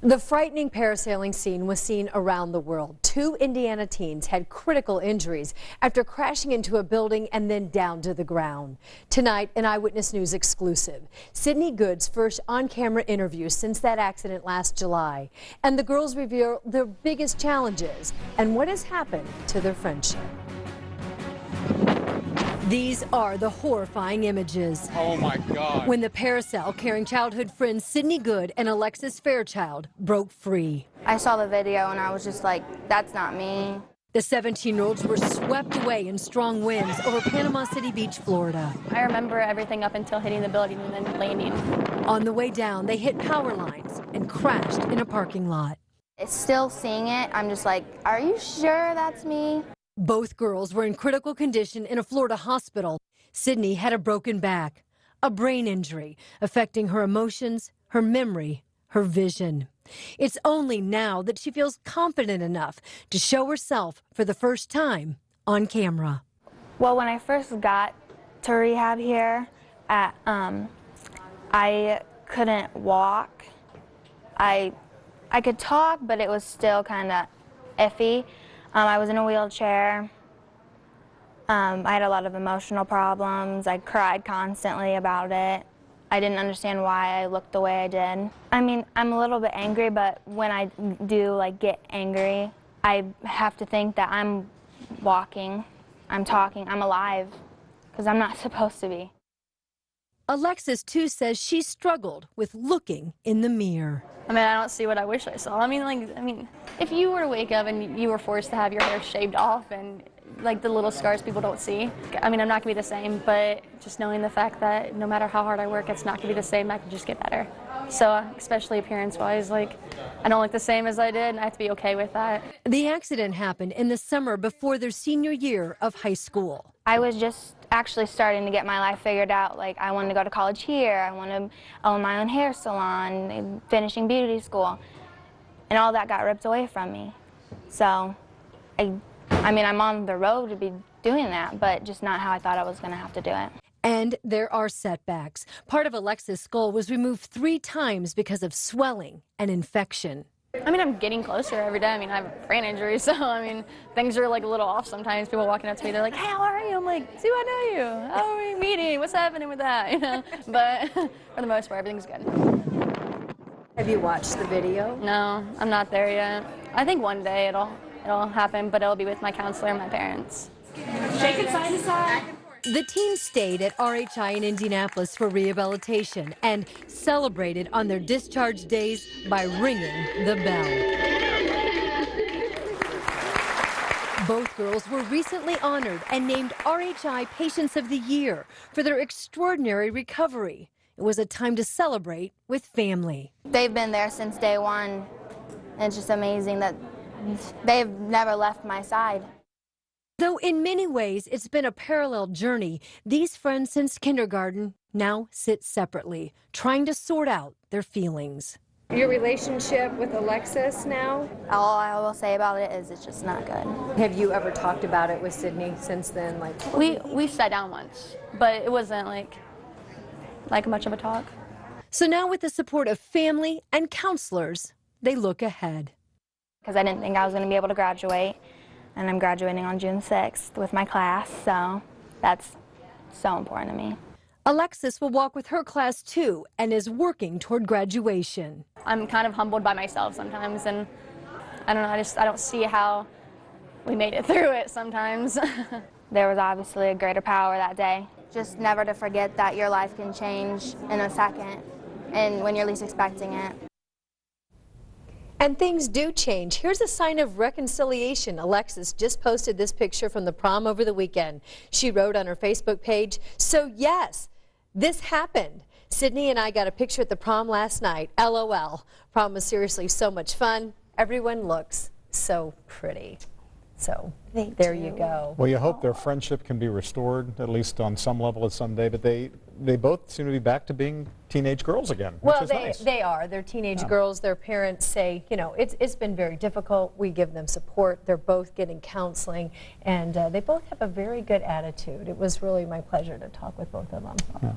The frightening parasailing scene was seen around the world. Two Indiana teens had critical injuries after crashing into a building and then down to the ground. Tonight, an Eyewitness News exclusive. Sydney Good's first on-camera interview since that accident last July. And the girls reveal their biggest challenges and what has happened to their friendship. These are the horrifying images. Oh my God. When the parasail carrying childhood friends Sydney Good and Alexis Fairchild broke free. I saw the video and I was just like, that's not me. The 17-year-olds were swept away in strong winds over Panama City Beach, Florida. I remember everything up until hitting the building and then landing. On the way down, they hit power lines and crashed in a parking lot. It's still seeing it, I'm just like, are you sure that's me? Both girls were in critical condition in a Florida hospital. Sydney had a broken back, a brain injury affecting her emotions, her memory, her vision. It's only now that she feels confident enough to show herself for the first time on camera. Well, when I first got to rehab here, I couldn't walk. I could talk, but it was still kind of iffy. I was in a wheelchair. I had a lot of emotional problems. I cried constantly about it. I didn't understand why I looked the way I did. I mean, I'm a little bit angry, but when I do get angry, I have to think that I'm walking, I'm talking, I'm alive, because I'm not supposed to be. Alexis, too, says she struggled with looking in the mirror. I mean, I don't see what I wish I saw. I mean, if you were to wake up and you were forced to have your hair shaved off and the little scars people don't see, I mean, I'm not gonna be the same, but just knowing the fact that no matter how hard I work, it's not gonna be the same, I can just get better. So, especially appearance-wise, I don't look the same as I did, and I have to be okay with that. The accident happened in the summer before their senior year of high school. I was just actually starting to get my life figured out. I wanted to go to college here, I want to own my own hair salon, finishing beauty school, and all that got ripped away from me. So, I mean, I'm on the road to be doing that, but just not how I thought I was going to have to do it. And there are setbacks. Part of Alexis' skull was removed 3 times because of swelling and infection. I mean, I'm getting closer every day. I mean, I have a brain injury, so I mean, things are a little off sometimes. People walking up to me, they're like, "Hey, how are you?" I'm like, "Do I know you? How are we meeting? What's happening with that?" You know. But for the most part, everything's good. Have you watched the video? No, I'm not there yet. I think one day it'll happen, but it'll be with my counselor and my parents. Shake it side to side. The teens stayed at RHI in Indianapolis for rehabilitation and celebrated on their discharge days by ringing the bell. Both girls were recently honored and named RHI Patients of the Year for their extraordinary recovery. It was a time to celebrate with family. They've been there since day one, and it's just amazing that they've never left my side. Though in many ways it's been a parallel journey, these friends since kindergarten now sit separately, trying to sort out their feelings. Your relationship with Alexis now? All I will say about it is it's just not good. Have you ever talked about it with Sydney since then? We sat down once, but it wasn't like much of a talk. So now with the support of family and counselors, they look ahead. Because I didn't think I was going to be able to graduate. And I'm graduating on June 6th with my class, so that's so important to me. Alexis will walk with her class too and is working toward graduation. I'm kind of humbled by myself sometimes, and I don't know, I don't see how we made it through it sometimes. There was obviously a greater power that day. Just never to forget that your life can change in a second and when you're least expecting it. And things do change. Here's a sign of reconciliation. Alexis just posted this picture from the prom over the weekend. She wrote on her Facebook page, "So yes, this happened. Sydney and I got a picture at the prom last night. LOL. Prom was seriously so much fun. Everyone looks so pretty." So there you go. Well, you hope their friendship can be restored, at least on some level someday, but they both seem to be back to being teenage girls again, Well, which is nice. they are. They're teenage girls. Their parents say, you know, it's been very difficult. We give them support. They're both getting counseling, and they both have a very good attitude. It was really my pleasure to talk with both of them. Yeah.